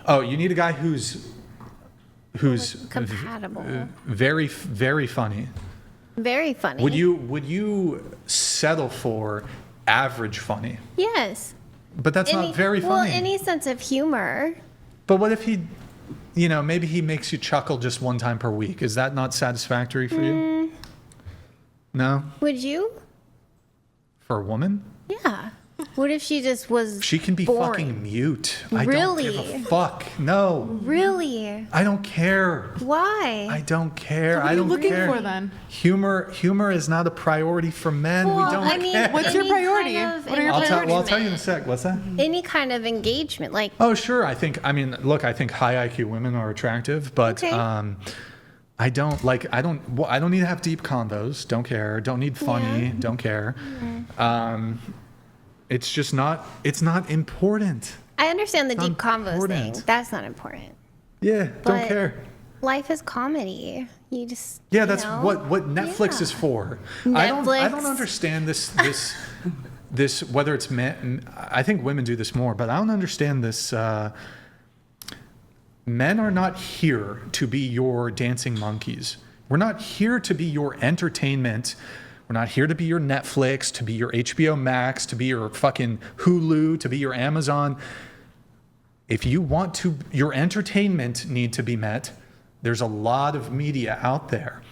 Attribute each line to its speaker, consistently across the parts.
Speaker 1: Oh, you need a guy who's
Speaker 2: compatible.
Speaker 1: Very, very funny.
Speaker 2: Very funny.
Speaker 1: Would you settle for average funny?
Speaker 2: Yes.
Speaker 1: But that's not very funny.
Speaker 2: Well, any sense of humor.
Speaker 1: But what if he, maybe he makes you chuckle just one time per week? Is that not satisfactory for you? No?
Speaker 2: Would you?
Speaker 1: For a woman?
Speaker 2: Yeah. What if she just was
Speaker 1: She can be
Speaker 2: boring?
Speaker 1: fucking mute.
Speaker 2: Really?
Speaker 1: I don't give a fuck. No.
Speaker 2: Really?
Speaker 1: I don't care.
Speaker 2: Why?
Speaker 1: I don't care.
Speaker 3: What are
Speaker 1: I
Speaker 3: you
Speaker 1: don't
Speaker 3: looking
Speaker 1: care.
Speaker 3: for then?
Speaker 1: Humor is not a priority for men.
Speaker 2: Well,
Speaker 1: we don't
Speaker 2: I mean,
Speaker 1: care.
Speaker 3: What's your
Speaker 2: any
Speaker 3: priority?
Speaker 2: kind of
Speaker 3: What are your
Speaker 1: I'll tell you in a sec. What's that?
Speaker 2: Any kind of engagement, like
Speaker 1: Oh, sure. I think high IQ women are attractive, but
Speaker 2: Okay.
Speaker 1: I don't need to have deep convos. Don't care. Don't need funny. Don't care. It's just not. It's not important.
Speaker 2: I understand the
Speaker 1: It's
Speaker 2: deep convos
Speaker 1: important.
Speaker 2: thing. That's not important.
Speaker 1: Yeah. Don't
Speaker 2: But
Speaker 1: care.
Speaker 2: Life is comedy. You just
Speaker 1: Yeah, that's what Netflix is for. I don't
Speaker 2: Netflix.
Speaker 1: understand this whether it's men. I think women do this more, but I don't understand this. Men are not here to be your dancing monkeys. We're not here to be your entertainment. We're not here to be your Netflix, to be your HBO Max, to be your fucking Hulu, to be your Amazon. If you want to, your entertainment need to be met. There's a lot of media out there.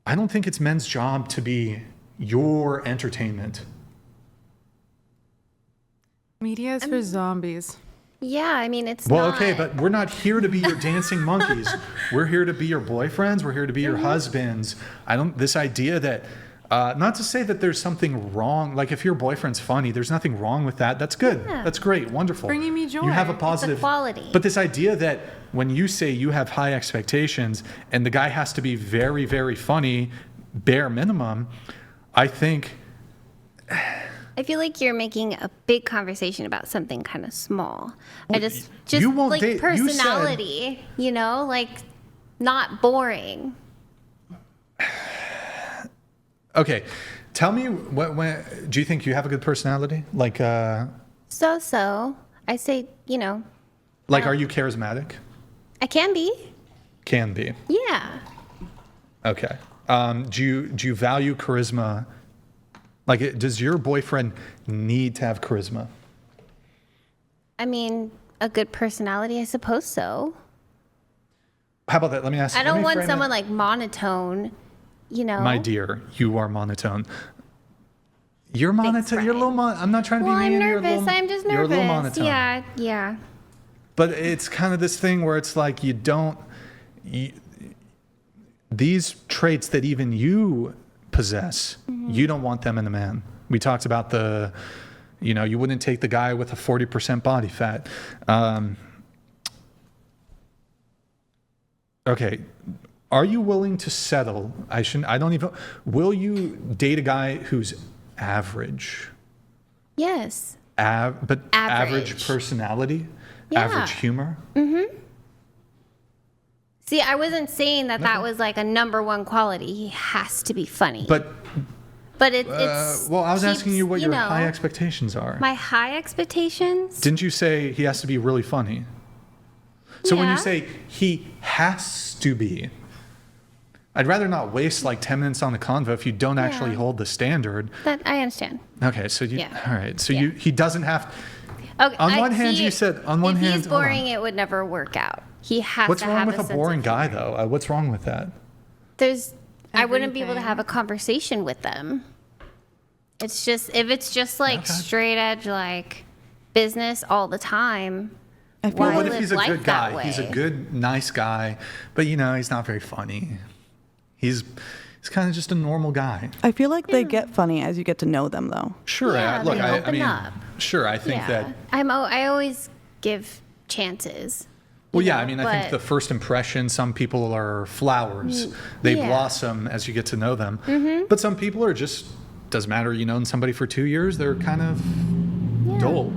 Speaker 1: I don't think it's men's job to be your entertainment.
Speaker 3: Media is for zombies.
Speaker 2: Yeah, I mean it's
Speaker 1: Well,
Speaker 2: not.
Speaker 1: okay, but we're not here to be your dancing monkeys. We're here to be your boyfriends. We're here to be your husbands. This idea that, not to say that there's something wrong. Like if your boyfriend's funny, there's nothing wrong with that. That's good.
Speaker 2: Yeah.
Speaker 1: That's great. Wonderful.
Speaker 3: Bringing me joy.
Speaker 1: You have a
Speaker 3: It's a
Speaker 1: positive
Speaker 2: quality.
Speaker 1: But this idea that when you say you have high expectations and the guy has to be very, very funny, bare minimum, I think.
Speaker 2: I feel like you're making a big conversation about something kind of small.
Speaker 1: Well,
Speaker 2: I just
Speaker 1: you won't
Speaker 2: like
Speaker 1: date- you said-
Speaker 2: personality, like not boring.
Speaker 1: Okay, tell me when do you think you have a good personality? Like
Speaker 2: So. I say,
Speaker 1: are you charismatic?
Speaker 2: I can be.
Speaker 1: Can be.
Speaker 2: Yeah.
Speaker 1: Okay. Do you value charisma? Like, does your boyfriend need to have charisma?
Speaker 2: I mean, a good personality, I suppose so.
Speaker 1: How about that? Let me ask.
Speaker 2: I
Speaker 1: let
Speaker 2: don't
Speaker 1: me
Speaker 2: want
Speaker 1: frame it.
Speaker 2: someone like monotone,
Speaker 1: My dear, you are monotone. You're monotone. You're a little I'm not trying to
Speaker 2: Well,
Speaker 1: be mean.
Speaker 2: I'm
Speaker 1: You're a
Speaker 2: nervous.
Speaker 1: little-
Speaker 2: I'm just
Speaker 1: You're a little
Speaker 2: nervous.
Speaker 1: monotone.
Speaker 2: Yeah.
Speaker 1: But it's kind of this thing where it's like these traits that even you possess, you don't want them in a man. We talked about you wouldn't take the guy with a 40% body fat. Okay. Are you willing to settle? Will you date a guy who's average?
Speaker 2: Yes.
Speaker 1: But average
Speaker 2: Average.
Speaker 1: personality?
Speaker 2: Yeah.
Speaker 1: Average humor?
Speaker 2: See, I wasn't saying that was like a number one quality. He has to be funny.
Speaker 1: But
Speaker 2: it's
Speaker 1: well, I was asking
Speaker 2: keeps,
Speaker 1: you what your high expectations are.
Speaker 2: My high expectations?
Speaker 1: Didn't you say he has to be really funny? So when you
Speaker 2: Yeah.
Speaker 1: say he has to be, I'd rather not waste like 10 minutes on the convo if you don't actually
Speaker 2: Yeah.
Speaker 1: hold the standard.
Speaker 2: That I understand.
Speaker 1: Okay, so
Speaker 2: Yeah.
Speaker 1: all right, so
Speaker 2: Yeah.
Speaker 1: he doesn't have.
Speaker 2: Okay,
Speaker 1: On one hand, you said on one
Speaker 2: if
Speaker 1: hand.
Speaker 2: he's
Speaker 1: hold on.
Speaker 2: boring, it would never work out. He has
Speaker 1: What's
Speaker 2: to
Speaker 1: wrong
Speaker 2: have
Speaker 1: with a
Speaker 2: sense
Speaker 1: boring
Speaker 2: of
Speaker 1: guy
Speaker 2: humor.
Speaker 1: though? What's wrong with that?
Speaker 2: I wouldn't be able to
Speaker 3: Everything.
Speaker 2: have a conversation with them. It's just if it's just like
Speaker 1: Okay.
Speaker 2: straight edge like business all the time.
Speaker 3: I feel
Speaker 2: Why
Speaker 1: Well, what
Speaker 3: like
Speaker 1: if he's
Speaker 2: live
Speaker 1: a
Speaker 2: life
Speaker 1: good
Speaker 2: that
Speaker 1: guy? He's a
Speaker 2: way?
Speaker 1: good, nice guy, but he's not very funny. He's kind of just a normal guy.
Speaker 4: I feel like they get funny as you get to know them, though.
Speaker 1: Sure.
Speaker 2: Yeah,
Speaker 1: Look,
Speaker 2: they
Speaker 1: I
Speaker 2: open
Speaker 1: mean,
Speaker 2: up.
Speaker 1: sure. I think that.
Speaker 2: I always give chances.
Speaker 1: Well,
Speaker 2: you
Speaker 1: yeah.
Speaker 2: know,
Speaker 1: I mean, I think
Speaker 2: but-
Speaker 1: the first impression. Some people are flowers. They
Speaker 2: yeah.
Speaker 1: blossom as you get to know them. But some people are just doesn't matter. You known somebody for 2 years, they're kind of dull.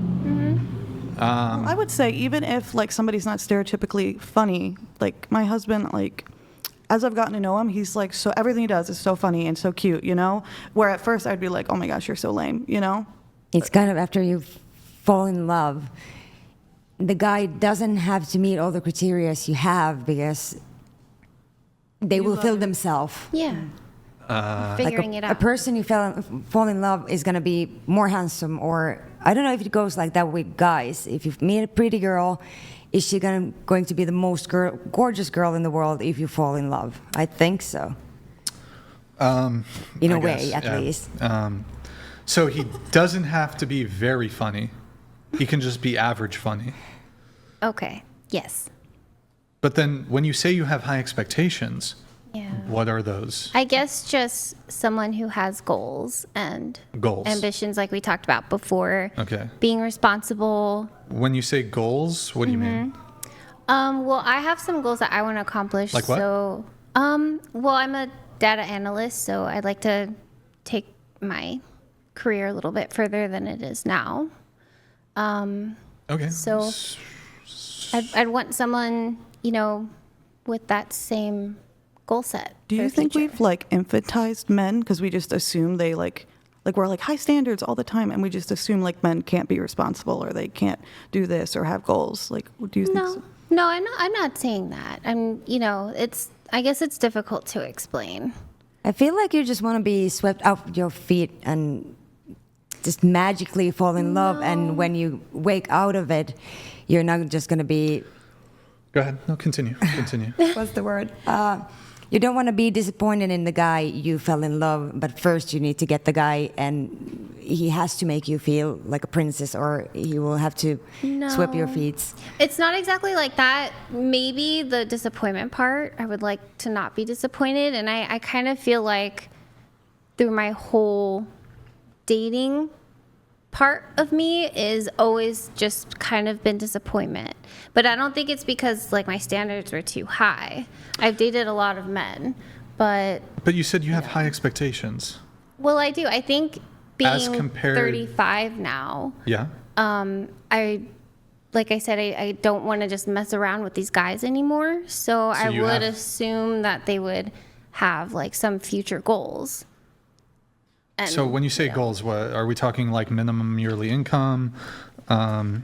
Speaker 4: I would say even if like somebody's not stereotypically funny, like my husband, like as I've gotten to know him, he's like so everything he does is so funny and so cute, Where at first I'd be like, oh my gosh, you're so lame,
Speaker 5: It's kind of after you fall in love, the guy doesn't have to meet all the criteria you have because they will fill themselves.
Speaker 2: Yeah. Figuring it out.
Speaker 5: A person you fall in love is going to be more handsome, or I don't know if it goes like that with guys. If you meet a pretty girl, is she going to be the most gorgeous girl in the world if you fall in love? I think so. In a way, at least.
Speaker 1: So he doesn't have to be very funny. He can just be average funny.
Speaker 2: Okay. Yes.
Speaker 1: But then when you say you have high expectations, what are those?
Speaker 2: I guess just someone who has goals and
Speaker 1: Goals.
Speaker 2: ambitions like we talked about before.
Speaker 1: Okay.
Speaker 2: Being responsible.
Speaker 1: When you say goals, what do you mean?
Speaker 2: Well, I have some goals that I want to accomplish.
Speaker 1: Like what?
Speaker 2: So, well, I'm a data analyst, so I'd like to take my career a little bit further than it is now.
Speaker 1: Okay.
Speaker 2: So I'd want someone, with that same goal set.
Speaker 4: Do you think we've infantized men because we just assume they we're high standards all the time, and we just assume men can't be responsible or they can't do this or have goals? Do you think so?
Speaker 2: No, I'm not saying that. I guess it's difficult to explain.
Speaker 5: I feel like you just want to be swept off your feet and just magically fall in love, and when you wake out of it, you're not just going to be...
Speaker 1: Go ahead. No, continue.
Speaker 5: What's the word? You don't want to be disappointed in the guy you fell in love, but first you need to get the guy, and he has to make you feel like a princess, or he will have to sweep your feet.
Speaker 2: It's not exactly like that. Maybe the disappointment part, I would like to not be disappointed, and I kind of feel like through my whole dating part of me is always just kind of been disappointment. But I don't think it's because my standards were too high. I've dated a lot of men, but
Speaker 1: you said you have high expectations.
Speaker 2: Well, I do. I think being 35 now.
Speaker 1: Yeah.
Speaker 2: Like I said, I don't want to just mess around with these guys anymore. So I would assume that they would have some future goals.
Speaker 1: So when you say goals, what are we talking? Minimum yearly income?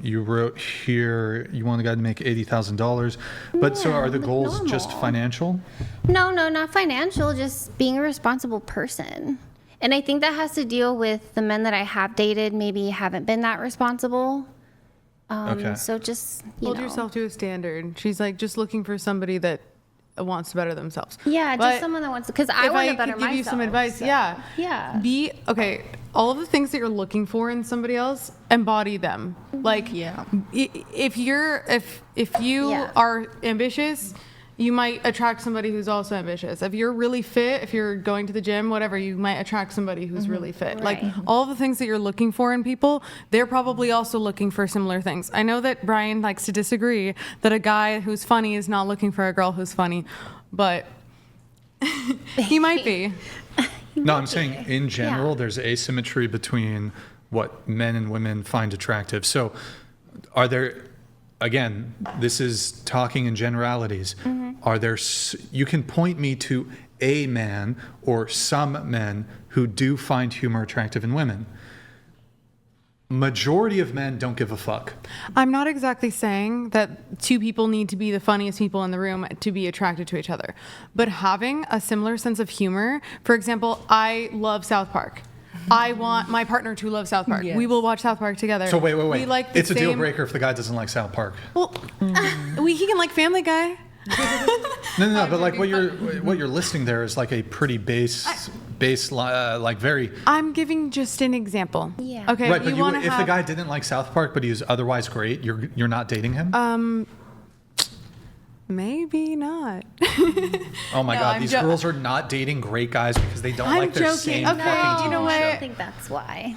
Speaker 1: You wrote here you want a guy to make $80,000, but so are the goals just financial?
Speaker 2: No, not financial. Just being a responsible person, and I think that has to deal with the men that I have dated. Maybe haven't been that responsible.
Speaker 1: Okay.
Speaker 2: So just
Speaker 3: hold yourself to a standard. She's just looking for somebody that wants to better themselves.
Speaker 2: Yeah,
Speaker 3: but
Speaker 2: just someone that wants to, because I want to better myself.
Speaker 3: If I could give you some advice,
Speaker 2: Yeah.
Speaker 3: All of the things that you're looking for in somebody else, embody them. If you are ambitious, you might attract somebody who's also ambitious. If you're really fit, if you're going to the gym, whatever, you might attract somebody who's really fit.
Speaker 2: Right.
Speaker 3: All the things that you're looking for in people, they're probably also looking for similar things. I know that Brian likes to disagree that a guy who's funny is not looking for a girl who's funny, but he might be.
Speaker 1: No, I'm saying in general, there's asymmetry between what men and women find attractive. So are there... Again, this is talking in generalities. Are there, you can point me to a man or some men who do find humor attractive in women. Majority of men don't give a fuck.
Speaker 3: I'm not exactly saying that two people need to be the funniest people in the room to be attracted to each other, but having a similar sense of humor, for example, I love South Park. I want my partner to love South Park. Yes. We will watch South Park together.
Speaker 1: So wait. It's a deal breaker if the guy doesn't like South Park.
Speaker 3: Well, he can like Family Guy.
Speaker 1: No. But what you're listing there is a pretty base, very.
Speaker 3: I'm giving just an example.
Speaker 2: Yeah.
Speaker 3: Okay.
Speaker 1: Right, but if the guy didn't like South Park, but he's otherwise great, you're not dating him.
Speaker 3: Maybe not.
Speaker 1: Oh my God, these girls are not dating great guys because they don't like their
Speaker 3: joking.
Speaker 1: same
Speaker 3: Okay,
Speaker 1: fucking
Speaker 3: you know
Speaker 1: TV
Speaker 3: what?
Speaker 1: show.
Speaker 2: I don't think that's why.